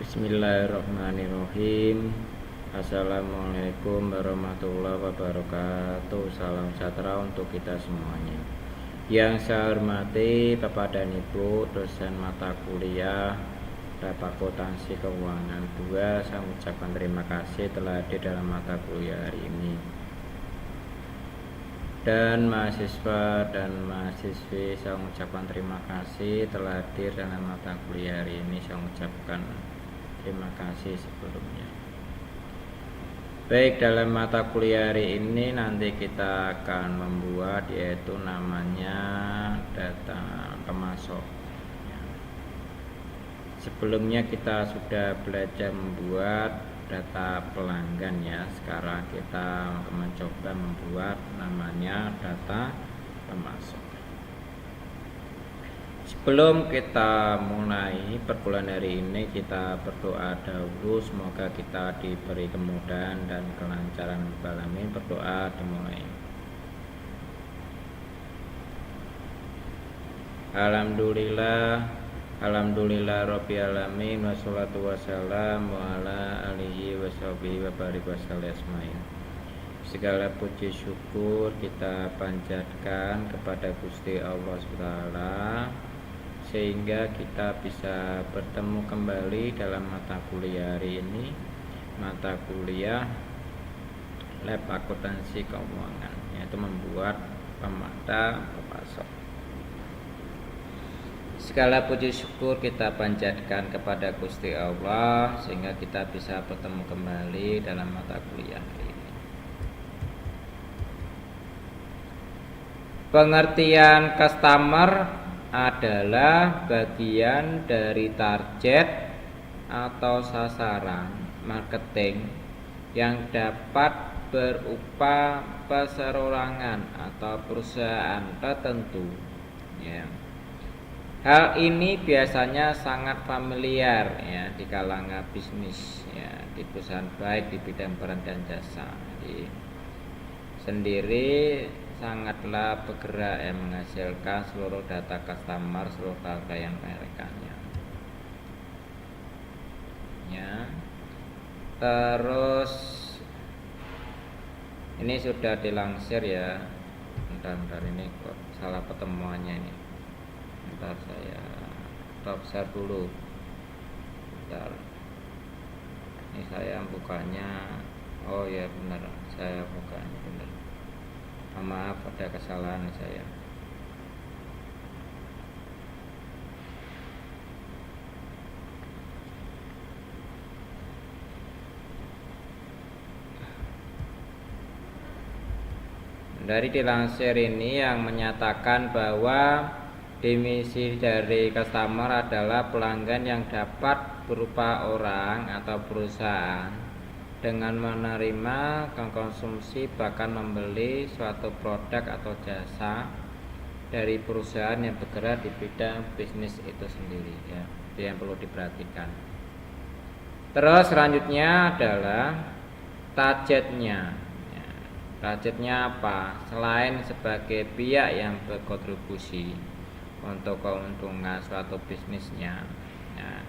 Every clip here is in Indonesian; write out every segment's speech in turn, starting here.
Bismillahirrahmanirrahim. Assalamualaikum warahmatullahi wabarakatuh. Salam sejahtera untuk kita semuanya. Yang saya hormati Bapak dan Ibu dosen mata kuliah Akuntansi Keuangan 2, saya mengucapkan terima kasih telah hadir dalam mata kuliah hari ini. Dan mahasiswa dan mahasiswi, saya mengucapkan terima kasih telah hadir dalam mata kuliah hari ini. Saya mengucapkan terima kasih sebelumnya. Baik, dalam mata kuliah hari ini nanti kita akan membuat yaitu namanya data pemasok. Sebelumnya kita sudah belajar membuat data pelanggan ya. Sekarang kita mencoba membuat namanya data pemasok. Sebelum kita mulai perkuliahan hari ini, kita berdoa dahulu. Semoga kita diberi kemudahan dan kelancaran. Alamin. Berdoa dimulai. Alhamdulillah Rabbil Alamin. Wassalatu wassalamu ala alihi washabihi wa barik wasallam asmain. Segala puji syukur kita panjatkan kepada Gusti Allah SWT, sehingga kita bisa bertemu kembali dalam mata kuliah hari ini, mata kuliah Lab Akuntansi Keuangan, yaitu membuat pemata pemasok. Segala puji syukur kita panjatkan kepada Gusti Allah, sehingga kita bisa bertemu kembali dalam mata kuliah ini. Pengertian customer adalah bagian dari target atau sasaran marketing yang dapat berupa perserorangan atau perusahaan tertentu ya. Hal ini biasanya sangat familiar ya di kalangan bisnis ya, di perusahaan baik di bidang barang dan jasa. Jadi sendiri sangatlah bergerak yang menghasilkan seluruh data customer, seluruh data yang merekanya. Ya. Terus ini sudah dilansir ya. Bentar ini kok salah pertemuannya ini. Bentar saya stop share dulu. Bentar. Ini saya bukanya. Oh ya benar, saya bukanya benar. Maaf ada kesalahan saya. Dari dilansir ini yang menyatakan bahwa definisi dari customer adalah pelanggan yang dapat berupa orang atau perusahaan dengan menerima, mengkonsumsi, bahkan membeli suatu produk atau jasa dari perusahaan yang bergerak di bidang bisnis itu sendiri ya. Itu yang perlu diperhatikan. Terus selanjutnya adalah targetnya. Targetnya apa? Selain sebagai pihak yang berkontribusi untuk keuntungan suatu bisnisnya, ya,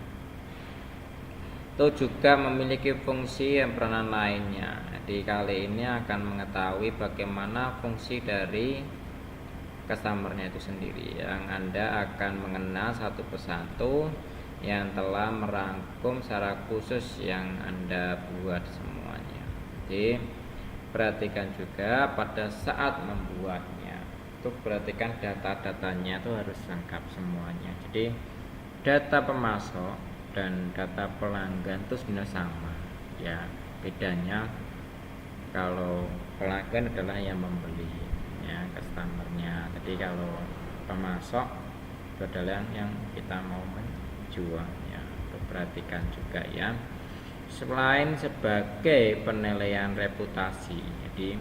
itu juga memiliki fungsi dan peranan lainnya. Jadi kali ini akan mengetahui bagaimana fungsi dari customernya itu sendiri, yang Anda akan mengenal satu persatu yang telah merangkum secara khusus yang Anda buat semuanya. Jadi perhatikan juga pada saat membuatnya, itu perhatikan data-datanya itu harus lengkap semuanya. Jadi data pemasok dan data pelanggan itu sebenarnya sama ya, bedanya kalau pelanggan adalah yang membeli ya, customernya. Jadi kalau pemasok itu adalah yang kita mau menjual ya. Perhatikan juga ya. Selain sebagai penilaian reputasi, jadi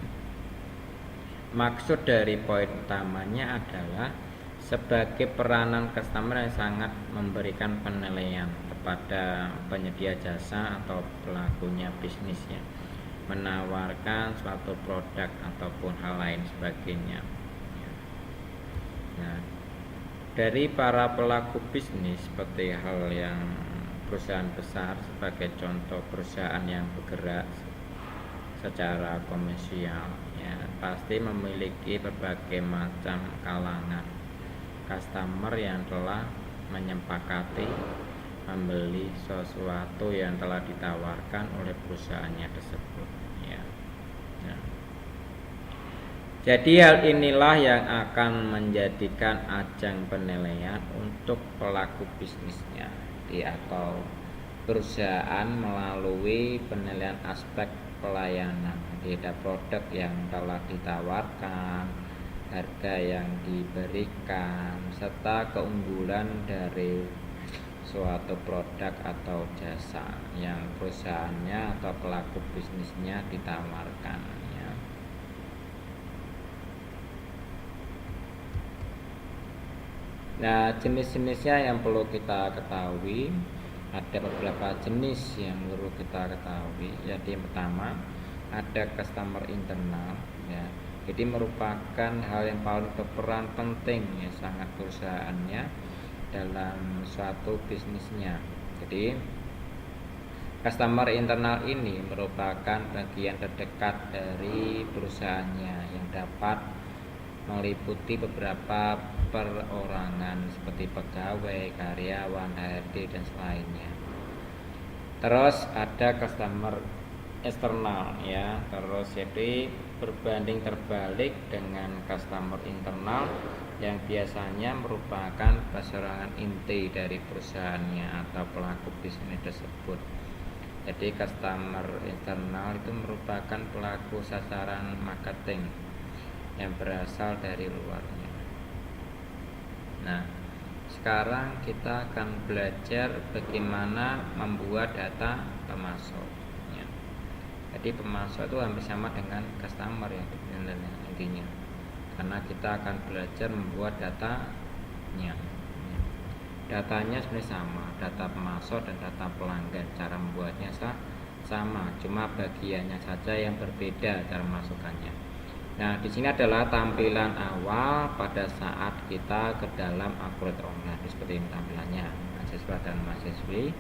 maksud dari poin utamanya adalah sebagai peranan customer yang sangat memberikan penilaian kepada penyedia jasa atau pelakunya bisnisnya, menawarkan suatu produk ataupun hal lain sebagainya. Nah, dari para pelaku bisnis seperti hal yang perusahaan besar sebagai contoh perusahaan yang bergerak secara komersial ya, pasti memiliki berbagai macam kalangan customer yang telah menyepakati membeli sesuatu yang telah ditawarkan oleh perusahaannya tersebut ya. Nah, jadi hal inilah yang akan menjadikan ajang penilaian untuk pelaku bisnisnya atau perusahaan melalui penilaian aspek pelayanan terhadap produk yang telah ditawarkan, harga yang diberikan, serta keunggulan dari suatu produk atau jasa yang perusahaannya atau pelaku bisnisnya ditawarkan ya. Nah, jenis-jenisnya yang perlu kita ketahui, ada beberapa jenis yang perlu kita ketahui. Jadi yang pertama ada customer internal ya. Jadi merupakan hal yang paling berperan penting ya sangat perusahaannya dalam suatu bisnisnya. Jadi customer internal ini merupakan bagian terdekat dari perusahaannya yang dapat meliputi beberapa perorangan seperti pegawai, karyawan, HRD dan selainnya. Terus ada customer eksternal ya. Terus jadi berbanding terbalik dengan customer internal yang biasanya merupakan pasaran inti dari perusahaannya atau pelaku bisnis tersebut. Jadi customer internal itu merupakan pelaku sasaran marketing yang berasal dari luarnya. Nah, sekarang kita akan belajar bagaimana membuat data pemasok ya. Jadi pemasok itu hampir sama dengan customer ya intinya, karena kita akan belajar membuat datanya. Datanya sebenarnya sama, data pemasok dan data pelanggan. Cara membuatnya sama, cuma bagiannya saja yang berbeda cara masukkannya. Nah, di sini adalah tampilan awal pada saat kita ke dalam Accurate Online. Seperti ini tampilannya, mahasiswa dan mahasiswi.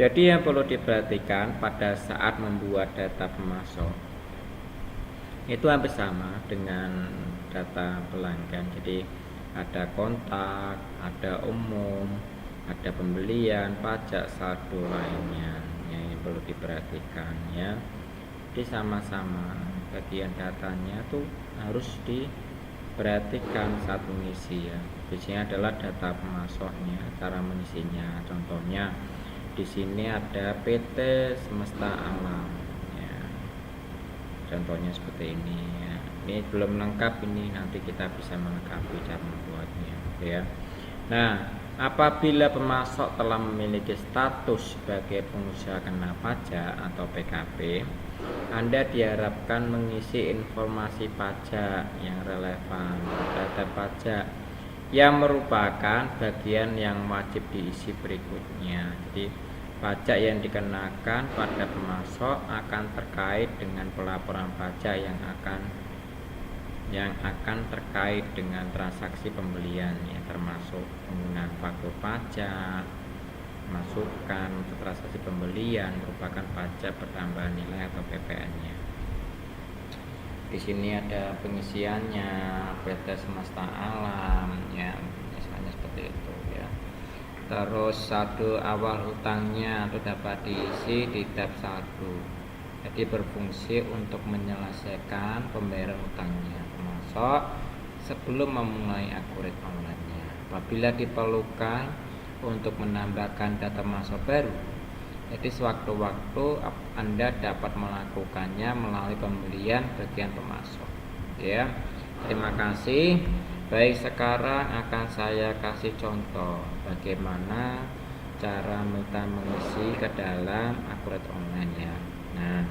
Jadi yang perlu diperhatikan pada saat membuat data pemasok itu hampir sama dengan data pelanggan. Jadi ada kontak, ada umum, ada pembelian, pajak, saldo lainnya yang perlu diperhatikan ya. Jadi sama-sama bagian datanya tuh harus diperhatikan saat mengisi ya. Biasanya adalah data pemasoknya, cara mengisinya. Contohnya di sini ada PT Semesta Alam ya. Contohnya seperti ini ya. Ini belum lengkap, ini nanti kita bisa melengkapi cara membuatnya ya. Nah, apabila pemasok telah memiliki status sebagai pengusaha kena pajak atau PKP, Anda diharapkan mengisi informasi pajak yang relevan terhadap pajak yang merupakan bagian yang wajib diisi berikutnya. Jadi pajak yang dikenakan pada pemasok akan terkait dengan pelaporan pajak yang akan terkait dengan transaksi pembelian ya, termasuk penggunaan faktur pajak, masukan untuk transaksi pembelian merupakan pajak pertambahan nilai atau PPN-nya. Di sini ada pengisiannya, PT Semesta Alam ya, misalnya seperti itu ya. Terus saldo awal hutangnya itu dapat diisi di tab saldo. Jadi berfungsi untuk menyelesaikan pembayaran hutangnya pemasok sebelum memulai Accurate Online-nya. Apabila diperlukan untuk menambahkan data masuk baru, jadi sewaktu-waktu Anda dapat melakukannya melalui pembelian bagian pemasok ya. Terima kasih. Baik, sekarang akan saya kasih contoh bagaimana cara kita mengisi ke dalam Accurate Online ya. Nah,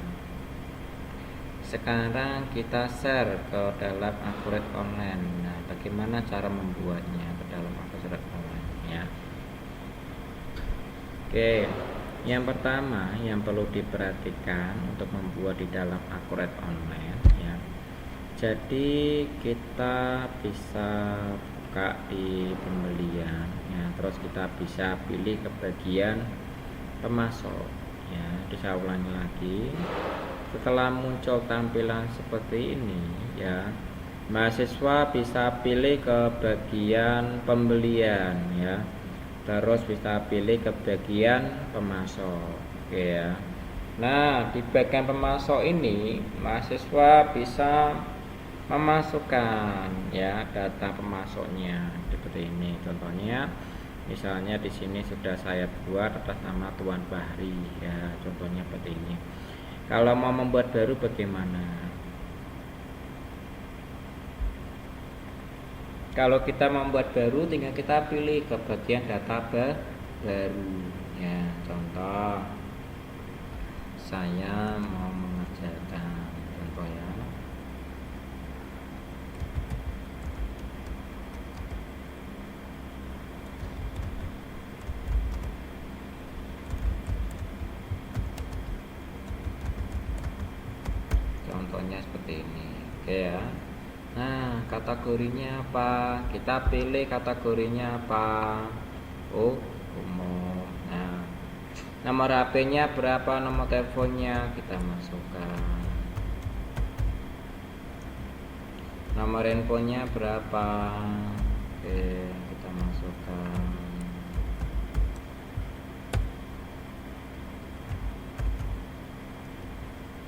sekarang kita share ke dalam Accurate Online. Nah, bagaimana cara membuatnya ke dalam Accurate Online ya. Oke, yang pertama yang perlu diperhatikan untuk membuat di dalam Accurate Online ya. Jadi kita bisa buka di pembelian ya, terus kita bisa pilih ke bagian pemasok ya. Saya ulangi lagi, setelah muncul tampilan seperti ini ya, mahasiswa bisa pilih ke bagian pembelian ya, terus bisa pilih ke bagian pemasok. Oke ya. Nah, di bagian pemasok ini mahasiswa bisa memasukkan ya data pemasoknya seperti ini. Contohnya misalnya di sini sudah saya buat atas nama Tuan Bahri ya, contohnya seperti ini. Kalau mau membuat baru bagaimana? Kalau kita membuat baru tinggal kita pilih ke bagian data baru ya. Contoh saya mau mengerjakan contoh ya. Contohnya seperti ini. Oke ya. Nah, kategorinya apa? Kita pilih kategorinya apa? Oh, umum. Nah, nomor HP-nya berapa, nomor teleponnya kita masukkan. Nomor handphonenya berapa? Oke, kita masukkan.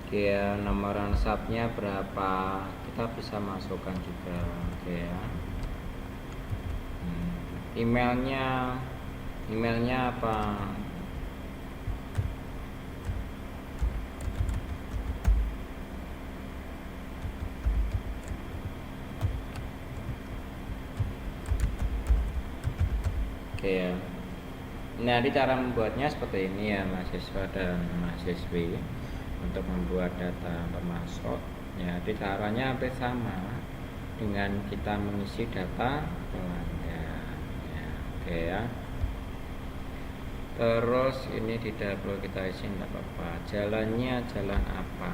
Oke ya, nomor WhatsApp-nya berapa? Kita bisa masukkan juga. Oke ya. Emailnya apa? Oke ya. Nah, di cara membuatnya seperti ini ya, mahasiswa dan mahasiswi, untuk membuat data pemasok ya. Di caranya hampir sama dengan kita mengisi data pelanggan ya. Oke ya. Terus ini tidak perlu kita isi, tidak apa-apa. Jalannya jalan apa?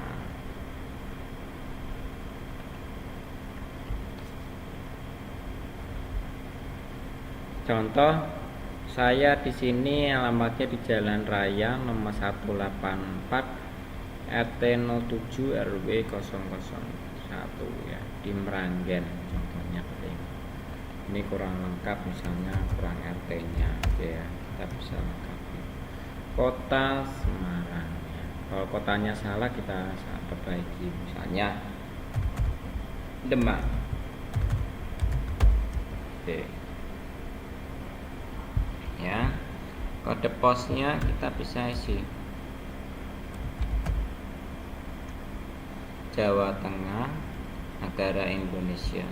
Contoh, saya di sini alamatnya di Jalan Raya nomor 184 RT 07 RW 001 ya, di Meranggen contohnya seperti ini. Ini kurang lengkap, misalnya kurang RT-nya ya, kita bisa lengkapi. Kota Semarang ya. Kalau kotanya salah kita perbaiki, misalnya Demak. Oke. Ya, kode posnya kita bisa isi Jawa Tengah, negara Indonesia.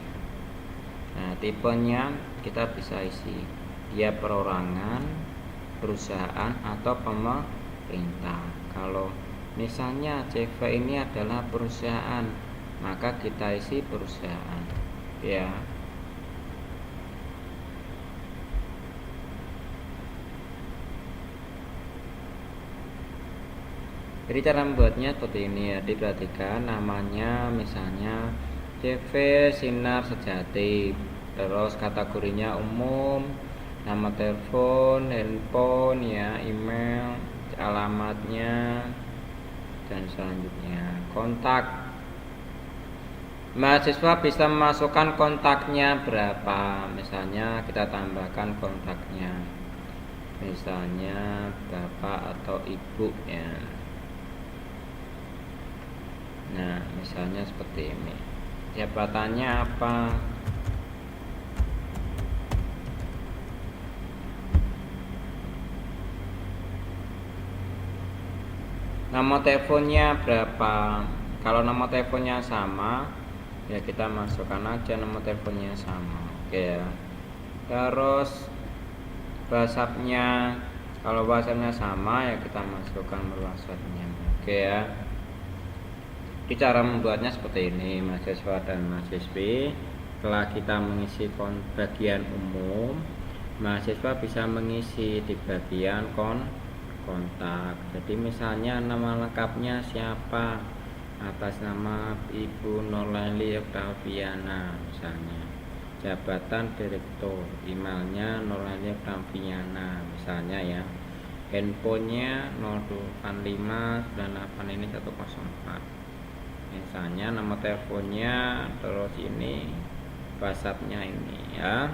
Nah, tipenya kita bisa isi dia perorangan, perusahaan, atau pemerintah. Kalau misalnya CV ini adalah perusahaan, maka kita isi perusahaan ya. Jadi cara membuatnya seperti ini ya, diperhatikan namanya misalnya CV Sinar Sejati, terus kategorinya umum, nama telepon, handphone ya, email, alamatnya, dan selanjutnya kontak. Mahasiswa bisa memasukkan kontaknya berapa, misalnya kita tambahkan kontaknya, misalnya bapak atau ibu ya. Nah, misalnya seperti ini. Jabatannya apa? Nama teleponnya berapa? Kalau nama teleponnya sama, ya kita masukkan aja nama teleponnya sama. Oke ya. Terus WhatsApp-nya, kalau WhatsApp-nya sama ya kita masukkan WhatsApp-nya. Oke ya. Cara membuatnya seperti ini, mahasiswa dan mahasiswi. Setelah kita mengisi bagian umum, mahasiswa bisa mengisi di bagian kontak. Jadi misalnya nama lengkapnya siapa, atas nama Ibu Nurlaili Oktaviana misalnya, jabatan direktur, emailnya Nurlaili Oktaviana misalnya ya, handphonenya 08598 ini 104 misalnya, nama teleponnya, terus ini WhatsAppnya ini ya.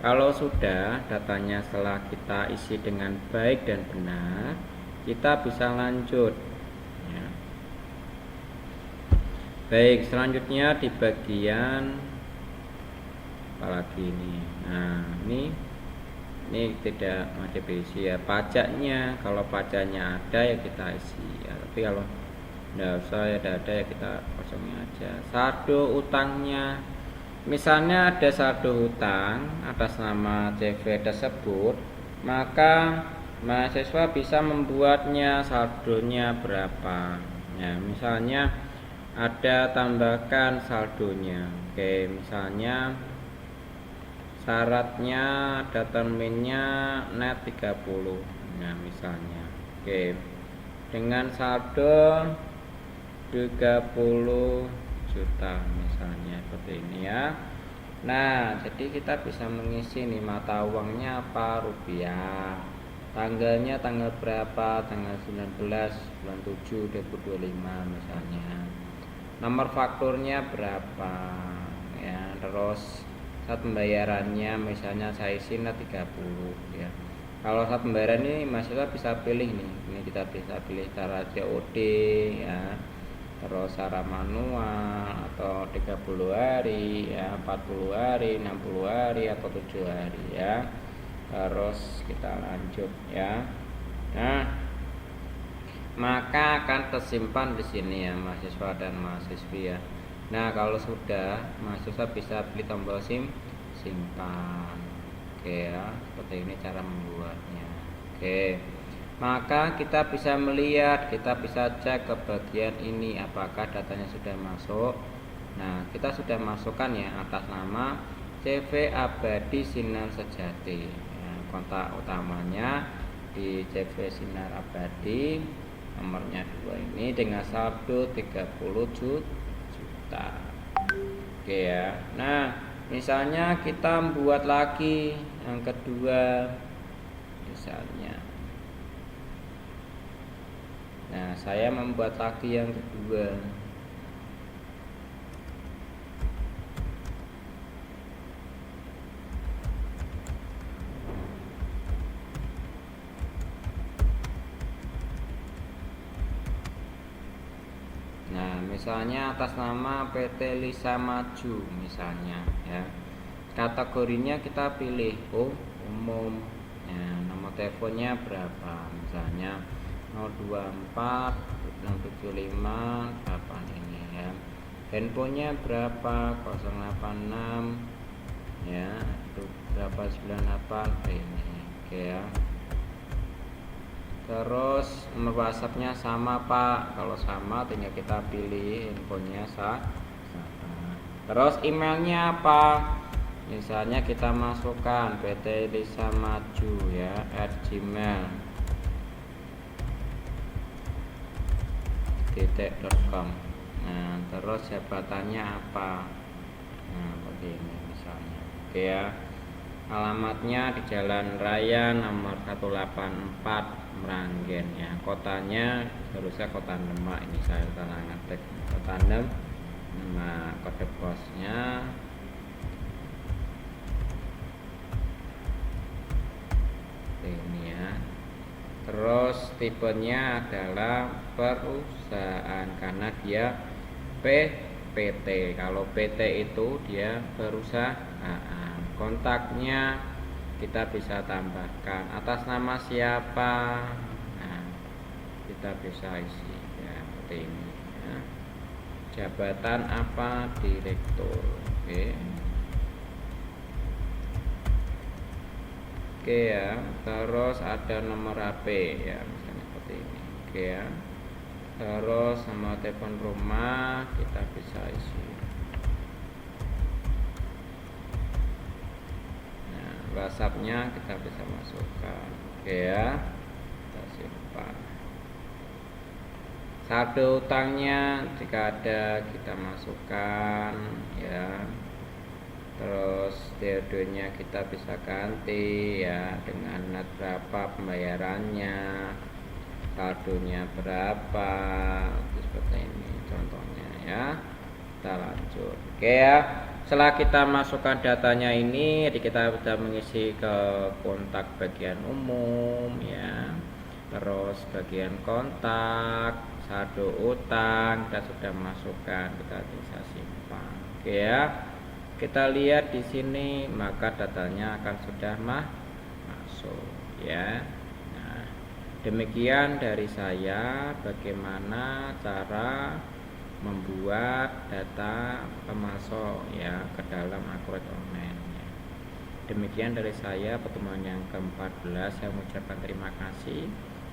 Kalau sudah datanya setelah kita isi dengan baik dan benar, kita bisa lanjut ya. Baik, selanjutnya di bagian apalagi ini. Nah, ini tidak wajib isi ya, pajaknya. Kalau pajaknya ada ya kita isi ya, tapi kalau tidak usah ya, ada ya kita kosongin aja. Saldo utangnya, misalnya ada saldo hutang atas nama CV tersebut, maka mahasiswa bisa membuatnya saldonya berapa ya. Misalnya ada tambahkan saldonya, oke, misalnya syaratnya ada terminnya net 30 nah misalnya, oke, dengan saldo 30 juta misalnya, seperti ini ya. Nah, jadi kita bisa mengisi nih, mata uangnya apa, rupiah, tanggalnya tanggal berapa, tanggal 19 bulan 7 2025 misalnya, nomor fakturnya berapa ya, terus saat pembayarannya misalnya saya isi 30 ya. Kalau saat pembayaran ini mahasiswa bisa pilih nih, ini kita bisa pilih cara COD ya, terus secara manual atau 30 hari ya, 40 hari, 60 hari atau 7 hari ya. Terus kita lanjut ya. Nah, maka akan tersimpan di sini ya mahasiswa dan mahasiswi ya. Nah, kalau sudah, mahasiswa bisa pilih tombol simpan. Oke ya, seperti ini cara membuatnya. Oke. Maka kita bisa melihat, kita bisa cek ke bagian ini apakah datanya sudah masuk. Nah, kita sudah masukkan ya atas nama CV Abadi Sinar Sejati ya, kontak utamanya di CV Sinar Abadi, nomornya 2 ini dengan saldo 30 juta. Oke ya. Nah, misalnya kita buat lagi yang kedua misalnya. Nah, saya membuat lagi yang kedua. Nah, misalnya atas nama PT Lisa Maju misalnya ya. Kategorinya kita pilih umum. Ya, nomor teleponnya berapa? Misalnya 024 675 8 ini ya. Handphonenya berapa? 086 ya, berapa 98 ini. Oke ya. Terus nomor WhatsAppnya sama Pak. Kalau sama tinggal kita pilih handphonenya sama. Terus emailnya apa? Misalnya kita masukkan PT Lisa Maju ya @gmail.com. Nah, terus jabatannya apa? Nah, seperti ini misalnya. Oke ya. Alamatnya di Jalan Raya nomor 184 Meranggen ya. Kotanya harusnya Kota Demak, ini saya salah ngetik Kota Demak. Nah, kode posnya ini ya. Terus tipenya adalah perusahaan karena dia PT. Kalau PT itu dia perusahaan. Kontaknya kita bisa tambahkan atas nama siapa. Nah, kita bisa isi ya seperti ini ya. Jabatan apa, direktur. Oke ya. Terus ada nomor HP ya, misalnya seperti ini. Oke ya. Terus sama telepon rumah kita bisa isi. WhatsAppnya kita bisa masukkan. Oke ya, kita simpan. saldo utangnya jika ada kita masukkan ya. Terus diodonya kita bisa ganti ya dengan net berapa pembayarannya, saldonya berapa, seperti ini contohnya ya. Kita lanjut. Oke ya. Setelah kita masukkan datanya ini, jadi kita sudah mengisi ke kontak bagian umum ya. Terus bagian kontak, saldo utang kita sudah masukkan, kita bisa simpan. Oke ya. Kita lihat di sini maka datanya akan sudah masuk ya. Nah, demikian dari saya bagaimana cara membuat data pemasok ya ke dalam Akurat Online ya. Demikian dari saya pertemuan yang ke-14. Saya mengucapkan terima kasih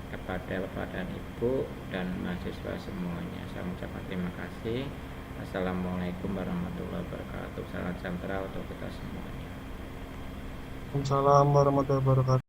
kepada Bapak dan Ibu dan mahasiswa semuanya. Saya mengucapkan terima kasih. Assalamualaikum warahmatullahi wabarakatuh. Salam sejahtera untuk kita semuanya. Waalaikumsalam warahmatullahi wabarakatuh.